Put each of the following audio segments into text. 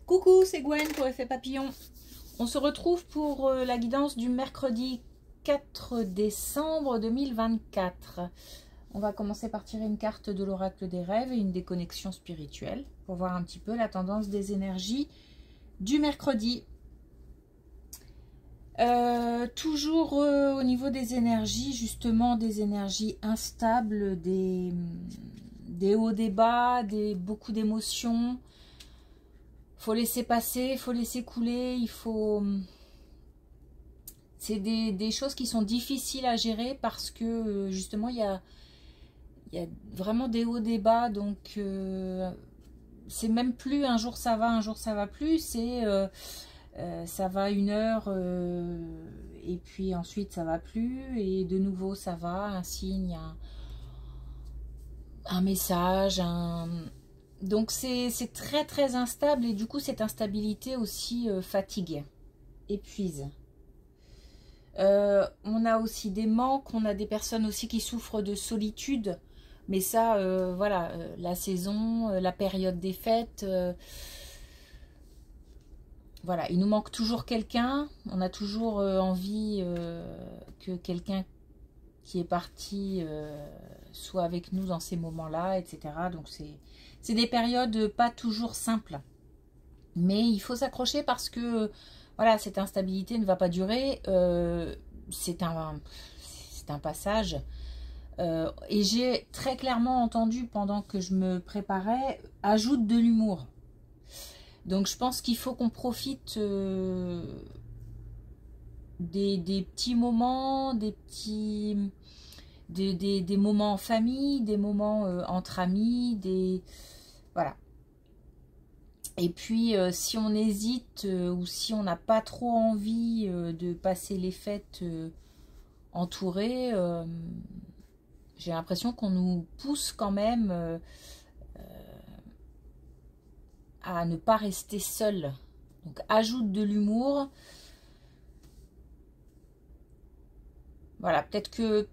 Coucou, c'est Gwen pour Effet Papillon. On se retrouve pour la guidance du mercredi 4 décembre 2024. On va commencer par tirer une carte de l'oracle des rêves et une déconnexion spirituelle pour voir un petit peu la tendance des énergies du mercredi. Toujours au niveau des énergies, justement des énergies instables, des hauts, des bas, beaucoup d'émotions. Faut laisser passer, faut laisser couler, il faut... C'est des choses qui sont difficiles à gérer parce que justement il y a vraiment des hauts, des bas, donc c'est même plus un jour ça va, un jour ça va plus, c'est ça va une heure et puis ensuite ça va plus et de nouveau ça va, un signe, un message, donc c'est très très instable et du coup cette instabilité aussi fatigue, épuise. On a aussi des manques, on a des personnes aussi qui souffrent de solitude, mais ça voilà, la saison, la période des fêtes, voilà, il nous manque toujours quelqu'un, on a toujours envie que quelqu'un qui est parti soit avec nous dans ces moments-là, etc. Donc c'est des périodes pas toujours simples. Mais il faut s'accrocher parce que voilà, cette instabilité ne va pas durer. C'est un passage. Et j'ai très clairement entendu pendant que je me préparais, ajoute de l'humour. Donc je pense qu'il faut qu'on profite des petits moments, des moments en famille, des moments entre amis, voilà. Et puis si on hésite ou si on n'a pas trop envie de passer les fêtes entourés, j'ai l'impression qu'on nous pousse quand même à ne pas rester seul. Donc ajoute de l'humour. Voilà, peut-être que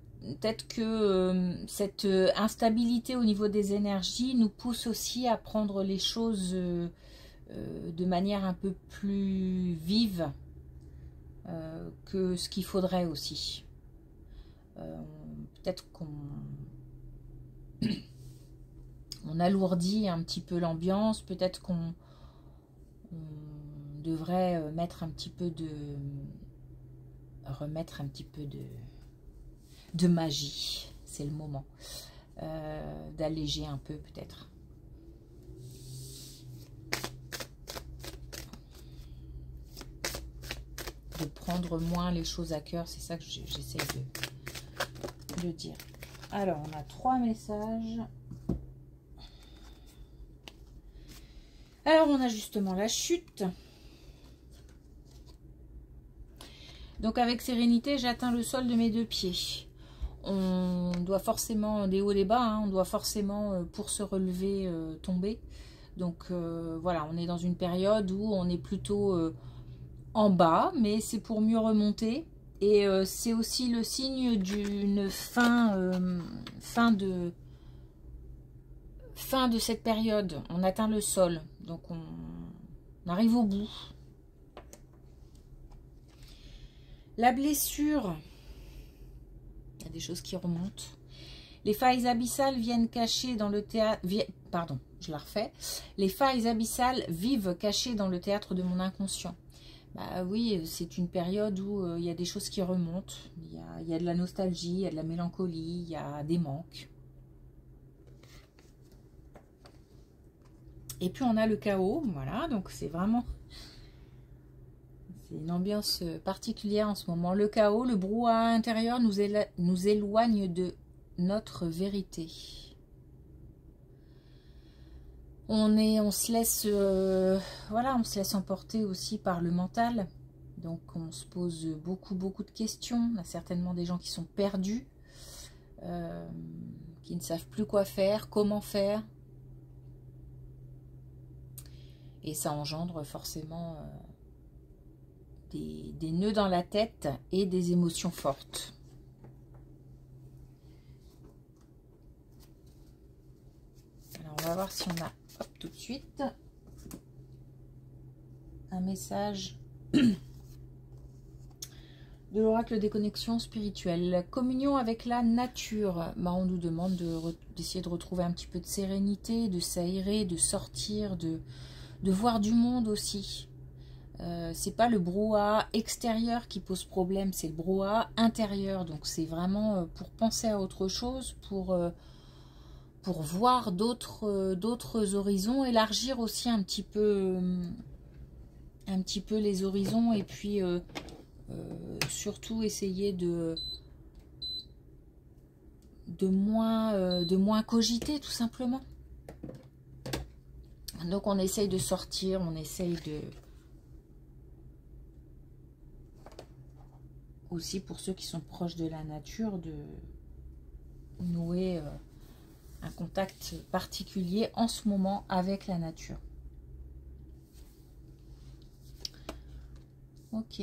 cette instabilité au niveau des énergies nous pousse aussi à prendre les choses de manière un peu plus vive que ce qu'il faudrait aussi. Peut-être qu'on alourdit un petit peu l'ambiance, peut-être qu'on devrait mettre un petit peu remettre un petit peu de magie, c'est le moment d'alléger un peu peut-être. De prendre moins les choses à cœur, c'est ça que j'essaie de dire. Alors, on a 3 messages. Alors, on a justement la chute. Donc, avec sérénité, j'atteins le sol de mes 2 pieds. On doit forcément, des hauts, des bas, hein, on doit forcément, pour se relever, tomber. Donc, voilà, on est dans une période où on est plutôt en bas, mais c'est pour mieux remonter. Et c'est aussi le signe d'une fin de cette période. On atteint le sol, donc on arrive au bout. La blessure, il y a des choses qui remontent. Les failles abyssales viennent cacher dans le théâtre... Pardon, je la refais. Les failles abyssales vivent cachées dans le théâtre de mon inconscient. Bah oui, c'est une période où il y a des choses qui remontent. Il y a de la nostalgie, il y a de la mélancolie, il y a des manques. Et puis on a le chaos, voilà, donc c'est vraiment... C'est une ambiance particulière en ce moment. Le chaos, le brouhaha intérieur nous éloigne de notre vérité. On se laisse, voilà, on se laisse emporter aussi par le mental. Donc on se pose beaucoup de questions. On a certainement des gens qui sont perdus, qui ne savent plus quoi faire, comment faire. Et ça engendre forcément des nœuds dans la tête et des émotions fortes. Alors on va voir si on a, hop, tout de suite. message de l'oracle des connexions spirituelles. La communion avec la nature. Bah, on nous demande d'essayer de retrouver un petit peu de sérénité, de s'aérer, de sortir, de voir du monde aussi. C'est pas le brouhaha extérieur qui pose problème, c'est le brouhaha intérieur. Donc c'est vraiment pour penser à autre chose, pour voir d'autres horizons, élargir aussi un petit peu les horizons, et puis surtout essayer de moins cogiter, tout simplement. Donc on essaye de sortir, on essaye de... Aussi pour ceux qui sont proches de la nature, de nouer un contact particulier en ce moment avec la nature. Ok.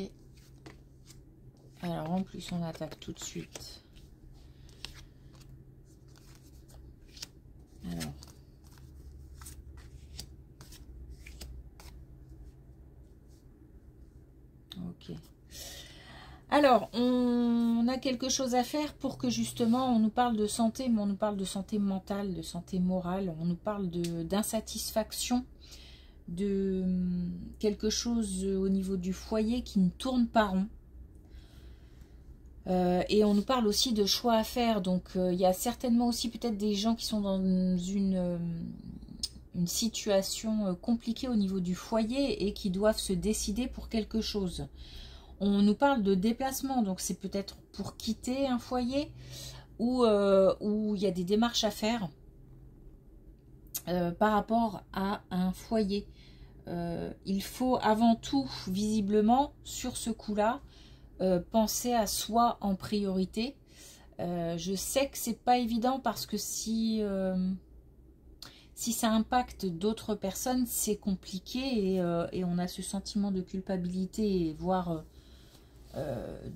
Alors en plus on attaque tout de suite. Alors. Ok. Alors, on a quelque chose à faire pour que justement on nous parle de santé, mais on nous parle de santé mentale, de santé morale, on nous parle d'insatisfaction, de quelque chose au niveau du foyer qui ne tourne pas rond. Et on nous parle aussi de choix à faire. Donc il y a certainement aussi peut-être des gens qui sont dans une situation compliquée au niveau du foyer et qui doivent se décider pour quelque chose. On nous parle de déplacement, donc c'est peut-être pour quitter un foyer où il y a des démarches à faire par rapport à un foyer. Il faut avant tout, visiblement, sur ce coup-là, penser à soi en priorité. Je sais que c'est pas évident parce que si ça impacte d'autres personnes, c'est compliqué et on a ce sentiment de culpabilité, voire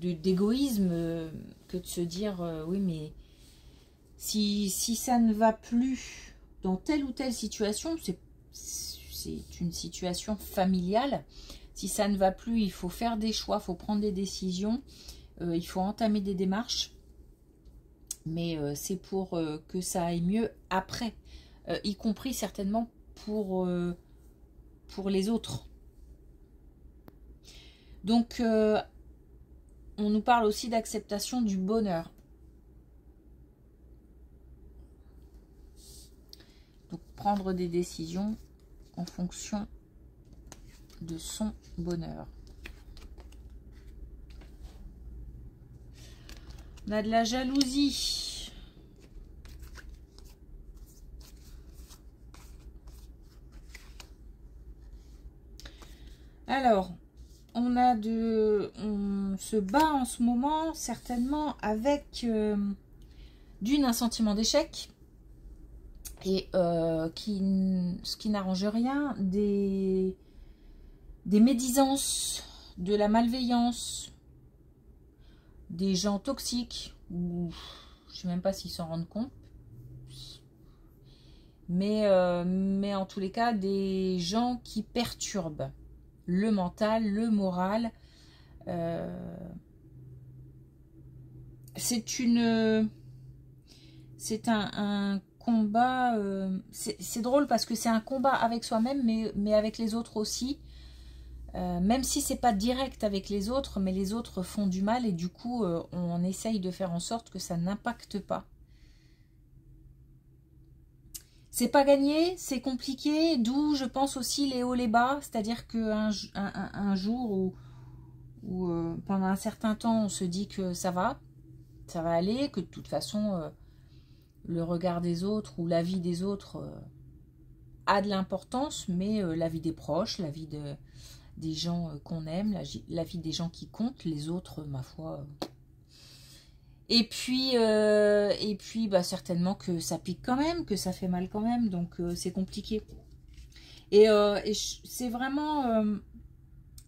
d'égoïsme, que de se dire oui, mais si ça ne va plus dans telle ou telle situation, c'est une situation familiale, si ça ne va plus, il faut faire des choix, il faut prendre des décisions, il faut entamer des démarches, mais c'est pour que ça aille mieux après, y compris certainement pour les autres. Donc on nous parle aussi d'acceptation du bonheur. Donc prendre des décisions en fonction de son bonheur. On a de la jalousie. Alors, on se bat en ce moment certainement avec un sentiment d'échec et ce qui n'arrange rien, des médisances, de la malveillance, des gens toxiques, ou je ne sais même pas s'ils s'en rendent compte, mais en tous les cas des gens qui perturbent le mental, le moral. C'est un combat, c'est drôle parce que c'est un combat avec soi-même, mais avec les autres aussi, même si c'est pas direct avec les autres, mais les autres font du mal et du coup on essaye de faire en sorte que ça n'impacte pas. C'est pas gagné, c'est compliqué, d'où je pense aussi les hauts les bas, c'est-à-dire qu'un un jour où pendant un certain temps on se dit que ça va aller, que de toute façon le regard des autres ou la vie des autres a de l'importance, mais la vie des proches, la vie des gens qu'on aime, la vie des gens qui comptent, les autres, ma foi... Et puis bah, certainement que ça pique quand même, que ça fait mal quand même, donc c'est compliqué. Et c'est vraiment...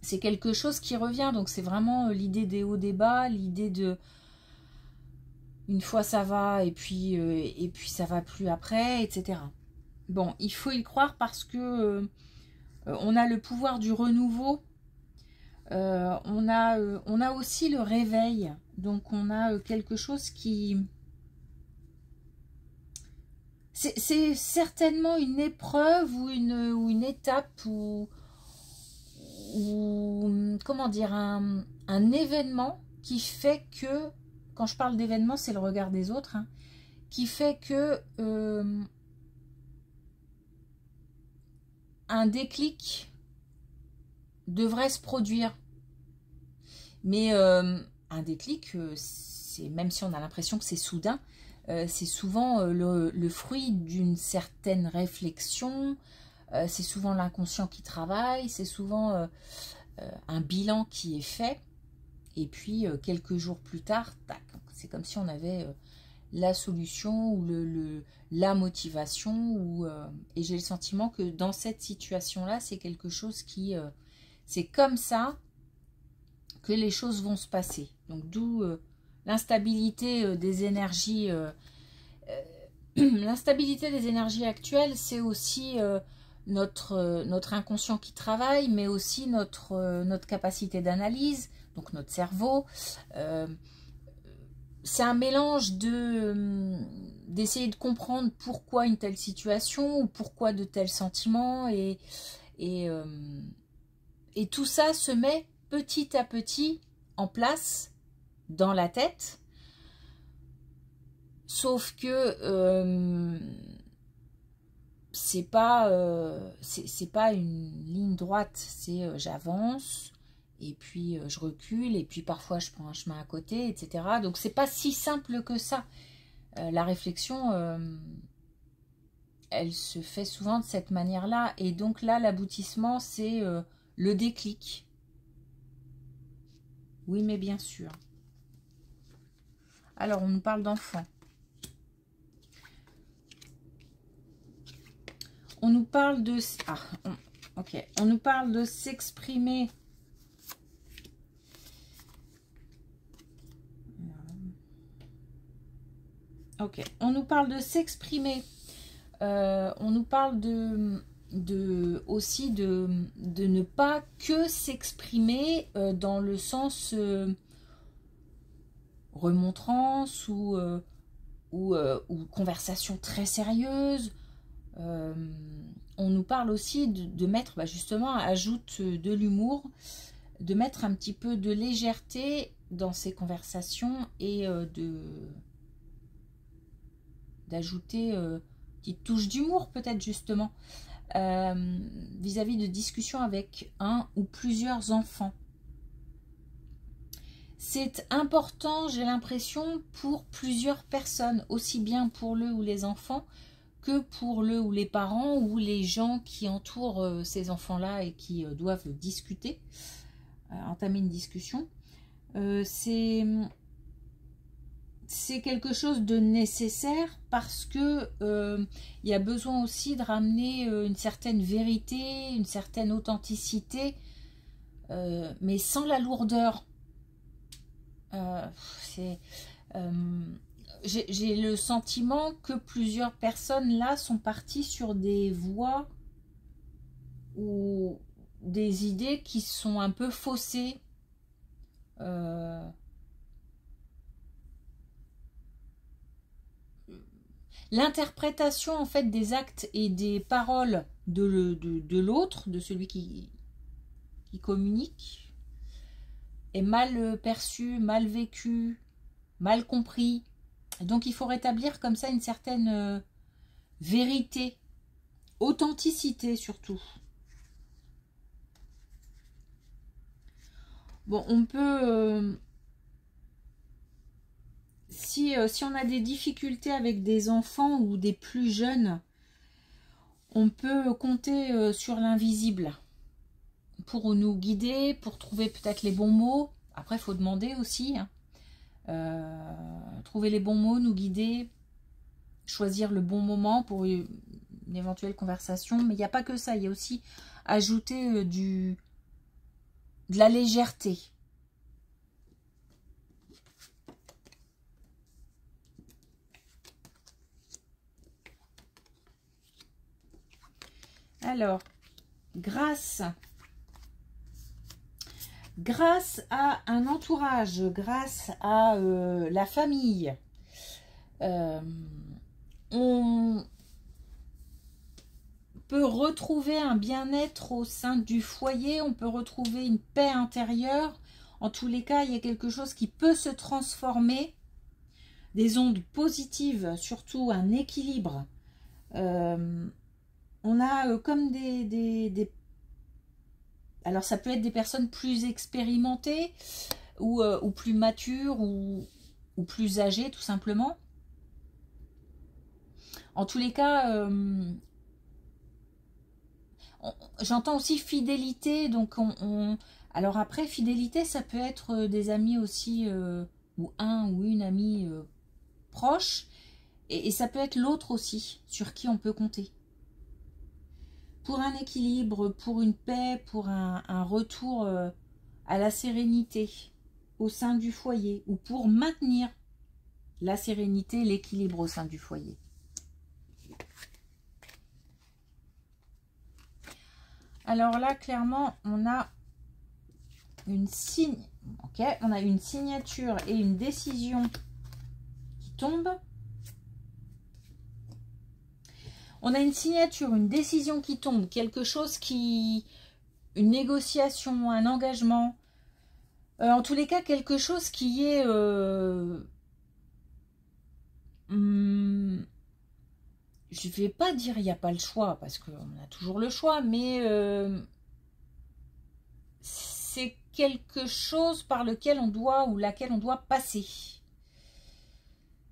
c'est quelque chose qui revient, donc c'est vraiment l'idée des hauts, des bas, l'idée de... Une fois ça va, et puis ça va plus après, etc. Bon, il faut y croire parce que on a le pouvoir du renouveau On a aussi le réveil. Donc on a quelque chose qui... C'est certainement une épreuve ou une étape ou comment dire, un événement qui fait que, quand je parle d'événement, c'est le regard des autres, hein, qui fait que un déclic devrait se produire. Mais un déclic, même si on a l'impression que c'est soudain, c'est souvent le fruit d'une certaine réflexion, c'est souvent l'inconscient qui travaille, c'est souvent un bilan qui est fait, et puis quelques jours plus tard, tac, c'est comme si on avait la solution ou la motivation, et j'ai le sentiment que dans cette situation-là, c'est quelque chose qui... c'est comme ça que les choses vont se passer. Donc d'où l'instabilité des énergies. L'instabilité des énergies actuelles, c'est aussi notre inconscient qui travaille, mais aussi notre capacité d'analyse, donc notre cerveau. C'est un mélange d'essayer de comprendre pourquoi une telle situation ou pourquoi de tels sentiments, et tout ça se met petit à petit en place dans la tête, sauf que c'est pas une ligne droite, c'est j'avance et puis je recule et puis parfois je prends un chemin à côté, etc. Donc c'est pas si simple que ça. La réflexion, elle se fait souvent de cette manière-là, et donc là l'aboutissement c'est le déclic. Oui, mais bien sûr. Alors, on nous parle d'enfants. On nous parle de... Ah, ok. On nous parle de s'exprimer. Ok. On nous parle de s'exprimer. On nous parle aussi de ne pas que s'exprimer dans le sens remontrance ou conversation très sérieuse. On nous parle aussi de mettre, justement, ajoute de l'humour, de mettre un petit peu de légèreté dans ces conversations, et d'ajouter une petite touche d'humour peut-être, justement, vis-à-vis de discussions avec un ou plusieurs enfants. C'est important, j'ai l'impression, pour plusieurs personnes, aussi bien pour le ou les enfants que pour le ou les parents ou les gens qui entourent ces enfants-là et qui doivent discuter, entamer une discussion. C'est quelque chose de nécessaire parce que il y a besoin aussi de ramener une certaine vérité, une certaine authenticité, mais sans la lourdeur. J'ai le sentiment que plusieurs personnes là sont parties sur des voies ou des idées qui sont un peu faussées. L'interprétation en fait des actes et des paroles de l'autre, de celui qui communique, est mal perçue, mal vécue, mal compris. Donc il faut rétablir comme ça une certaine vérité, authenticité surtout. Bon, on peut... si on a des difficultés avec des enfants ou des plus jeunes, on peut compter sur l'invisible pour nous guider, pour trouver peut-être les bons mots. Après, il faut demander aussi, hein. Trouver les bons mots, nous guider, choisir le bon moment pour une éventuelle conversation. Mais il n'y a pas que ça, il y a aussi ajouter de la légèreté. Alors, grâce grâce à un entourage, grâce à la famille, on peut retrouver un bien-être au sein du foyer, on peut retrouver une paix intérieure. En tous les cas, il y a quelque chose qui peut se transformer, des ondes positives, surtout un équilibre. On a comme alors ça peut être des personnes plus expérimentées ou plus matures ou plus âgées tout simplement. En tous les cas, j'entends aussi fidélité, donc alors après fidélité ça peut être des amis aussi, ou un ou une amie proche, et ça peut être l'autre aussi sur qui on peut compter. Pour un équilibre, pour une paix, pour un retour à la sérénité au sein du foyer, ou pour maintenir la sérénité, l'équilibre au sein du foyer. Alors là, clairement, on a une on a une signature et une décision qui tombent. On a une signature, une décision qui tombe, quelque chose qui... une négociation, un engagement. En tous les cas, quelque chose qui est... je ne vais pas dire il n'y a pas le choix, parce qu'on a toujours le choix, mais c'est quelque chose par lequel on doit, ou laquelle on doit passer.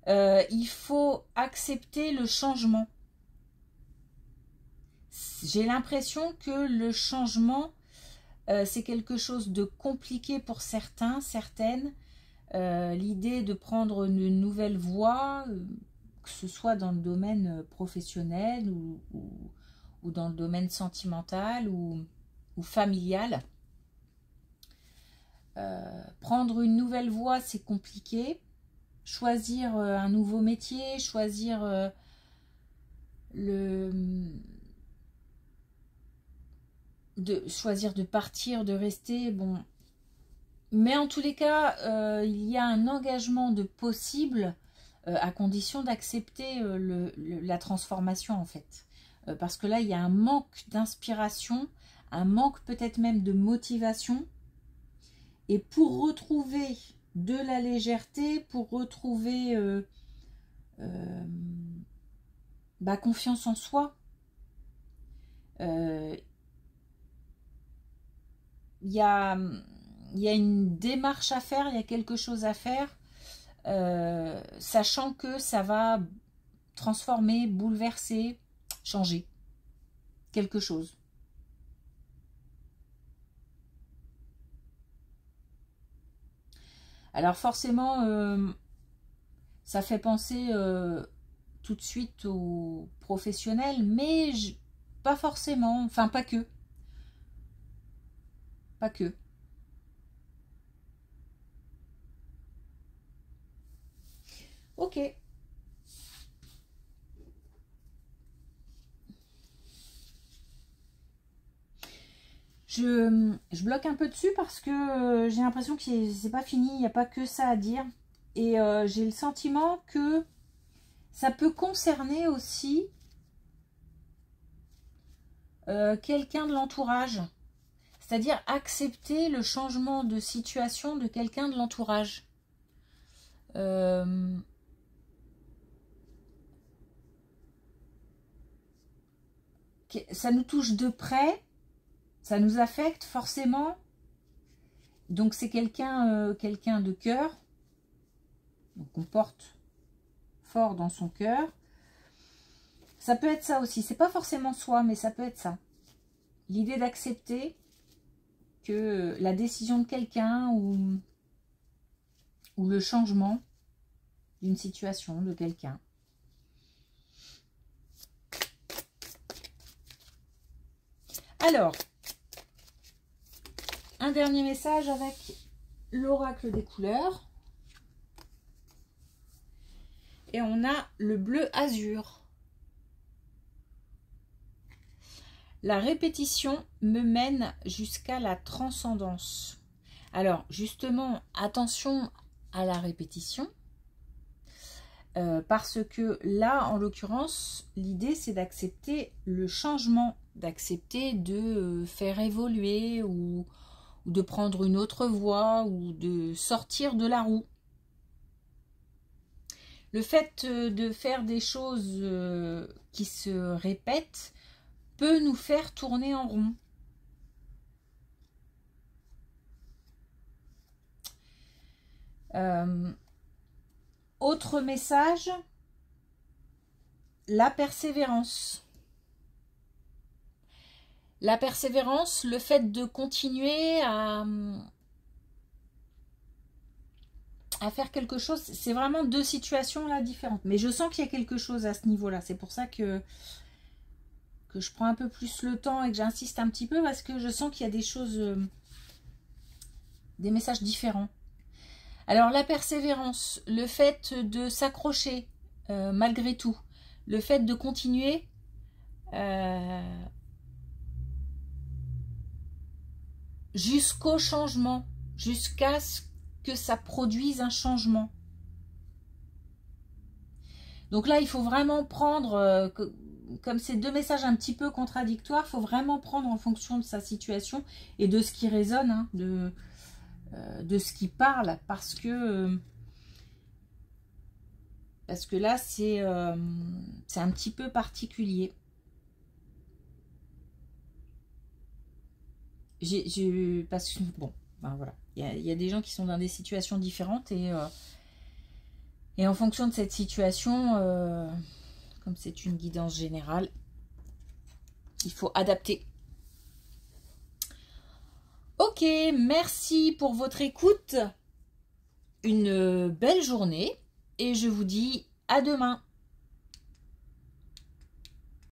Il faut accepter le changement. J'ai l'impression que le changement, c'est quelque chose de compliqué pour certains, certaines. L'idée de prendre une nouvelle voie, que ce soit dans le domaine professionnel ou dans le domaine sentimental ou familial. Prendre une nouvelle voie, c'est compliqué. Choisir un nouveau métier, choisir choisir de partir, de rester, bon. Mais en tous les cas, il y a un engagement de possible à condition d'accepter la transformation en fait. Parce que là, il y a un manque d'inspiration, un manque peut-être même de motivation. Et pour retrouver de la légèreté, pour retrouver confiance en soi, il y a une démarche à faire, il y a quelque chose à faire, sachant que ça va transformer, bouleverser, changer quelque chose. Alors forcément, ça fait penser tout de suite aux professionnels, mais pas forcément, enfin pas que. Pas que. Ok. Je bloque un peu dessus parce que j'ai l'impression que c'est pas fini, il n'y a pas que ça à dire. Et j'ai le sentiment que ça peut concerner aussi quelqu'un de l'entourage. C'est-à-dire accepter le changement de situation de quelqu'un de l'entourage. Ça nous touche de près, ça nous affecte forcément. Donc c'est quelqu'un de cœur, qu'on porte fort dans son cœur. Ça peut être ça aussi, c'est pas forcément soi, mais ça peut être ça. L'idée d'accepter que la décision de quelqu'un ou le changement d'une situation de quelqu'un. Alors, un dernier message avec l'oracle des couleurs. Et on a le bleu azur. La répétition me mène jusqu'à la transcendance. Alors, justement, attention à la répétition. Parce que là, en l'occurrence, l'idée, c'est d'accepter le changement, d'accepter de faire évoluer ou de prendre une autre voie ou de sortir de la roue. Le fait de faire des choses qui se répètent peut nous faire tourner en rond. Autre message, la persévérance. La persévérance, le fait de continuer à faire quelque chose, c'est vraiment deux situations là différentes. Mais je sens qu'il y a quelque chose à ce niveau-là. C'est pour ça que je prends un peu plus le temps et que j'insiste un petit peu parce que je sens qu'il y a des choses, des messages différents. Alors la persévérance, le fait de s'accrocher malgré tout, le fait de continuer jusqu'au changement, jusqu'à ce que ça produise un changement. Donc là, il faut vraiment prendre, comme ces deux messages un petit peu contradictoires, il faut vraiment prendre en fonction de sa situation et de ce qui résonne, hein, de ce qui parle, parce que là c'est un petit peu particulier. Parce que bon, ben voilà, il y a des gens qui sont dans des situations différentes et en fonction de cette situation, comme c'est une guidance générale, il faut adapter. Ok, merci pour votre écoute. Une belle journée et je vous dis à demain.